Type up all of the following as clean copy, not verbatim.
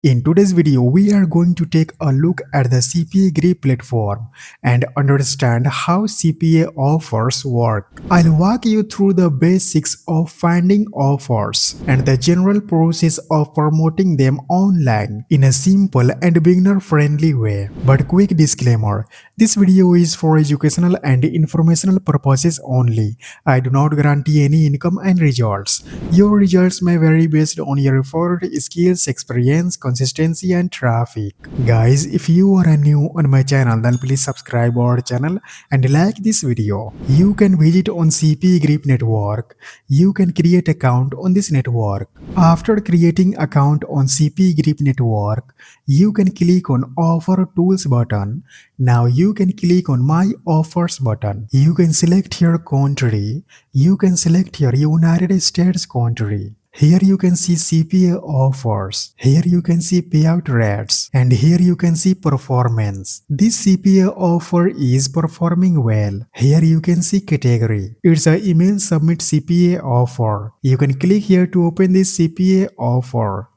In today's video, we are going to take a look at the CPAGrip platform and understand how CPA offers work. I'll walk you through the basics of finding offers and the general process of promoting them online in a simple and beginner-friendly way. But quick disclaimer, this video is for educational and informational purposes only. I do not guarantee any income and results. Your results may vary based on your effort, skills, experience, consistency and traffic. Guys, if you are new on my channel, then please subscribe our channel and like this video. You can visit on CPAGrip Network. You can create account on this network. After creating account on CPAGrip Network, you can click on Offer Tools button. Now you can click on My Offers button. You can select your country. You can select your United States country. Here you can see CPA offers. Here you can see payout rates. And here you can see performance. This CPA offer is performing well. Here you can see category. It's a email submit CPA offer. You can click here to open this CPA offer.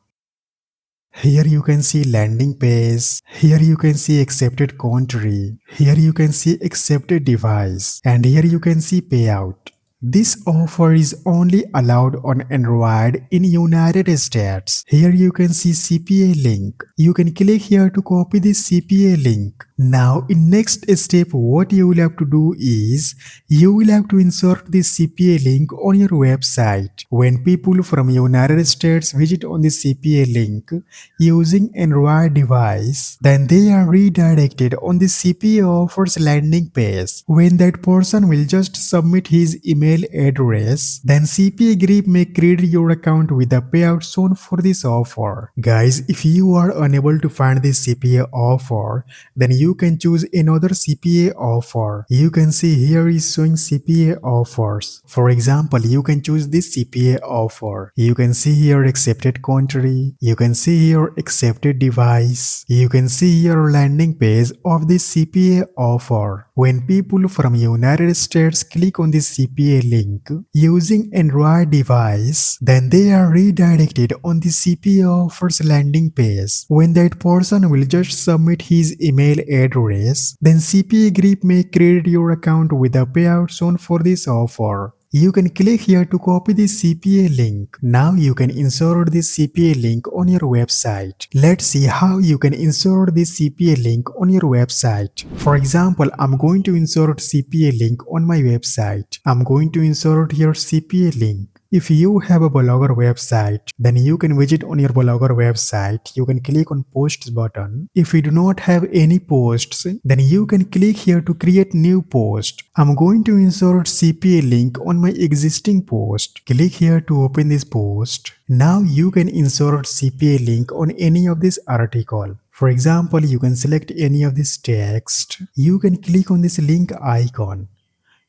Here you can see landing page. Here you can see accepted country. Here you can see accepted device. And here you can see payout. This offer is only allowed on Android in United States. Here you can see CPA link. You can click here to copy this CPA link. Now in next step, what you will have to do is you will have to insert this CPA link on your website. When people from United States visit on this CPA link using Android device, then they are redirected on the CPA offers landing page. When that person will just submit his email address, then CPAGrip may credit your account with the payout shown for this offer. Guys, if you are unable to find this CPA offer, then you can choose another CPA offer. You can see here is showing CPA offers. For example, you can choose this CPA offer. You can see here accepted country. You can see here accepted device. You can see here landing page of this CPA offer. When people from United States click on this CPA link using Android device, then they are redirected on the CPA offers landing page. When that person will just submit his email address, then CPAGrip may credit your account with the payout shown for this offer. You can click here to copy this CPA link. Now you can insert this CPA link on your website. Let's see how you can insert this CPA link on your website. For example, I'm going to insert CPA link on my website. I'm going to insert here CPA link. If you have a blogger website, then you can visit on your blogger website. You can click on posts button. If you do not have any posts, then you can click here to create new post. I'm going to insert CPA link on my existing post. Click here to open this post. Now you can insert CPA link on any of this article. For example, you can select any of this text. You can click on this link icon.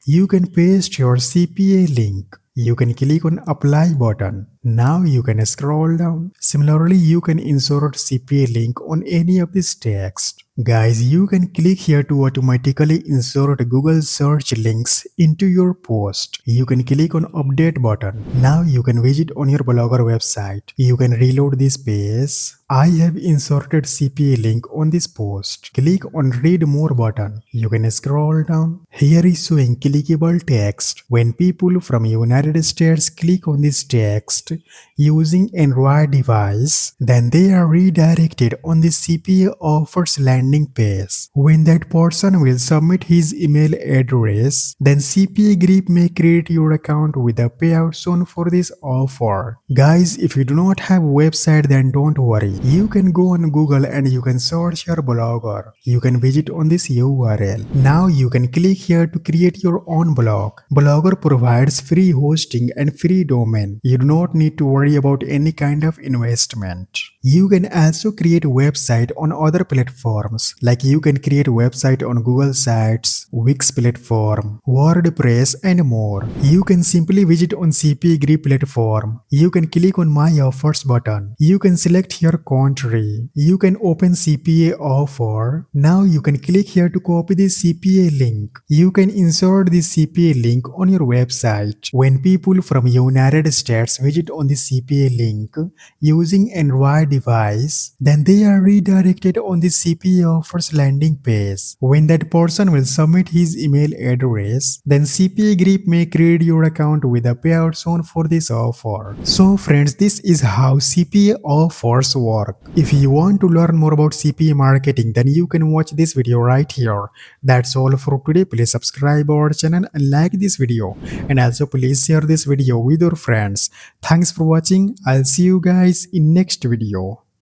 You can paste your CPA link. You can click on apply button. Now you can scroll down. Similarly, you can insert CPA link on any of this text. Guys, you can click here to automatically insert Google search links into your post. You can click on update button. Now you can visit on your blogger website. You can reload this page. I have inserted CPA link on this post. Click on read more button. You can scroll down. Here is showing clickable text. When people from United States click on this text using Android device, then they are redirected on the CPA offers landing page. When that person will submit his email address, then CPAGrip may create your account with the payout shown for this offer. Guys, if you do not have a website, then don't worry. You can go on Google and you can search your blogger. You can visit on this URL. Now you can click here to create your own blog. Blogger provides free hosting and free domain. You do not need to worry about any kind of investment. You can also create a website on other platforms, like you can create a website on Google Sites, Wix platform, WordPress and more. You can simply visit on CPAGrip platform. You can click on My Offers button. You can select your country. You can open CPA offer. Now you can click here to copy the CPA link. You can insert the CPA link on your website. When people from United States visit on the CPA link using Android device, then they are redirected on the CPA offers landing page. When that person will submit his email address, then CPAGrip may create your account with a payout zone for this offer. So friends, this is how CPA offers work. If you want to learn more about CPA marketing, then you can watch this video right here. That's all for today. Please subscribe our channel and like this video, and also please share this video with your friends. Thanks for watching. I'll see you guys in next video.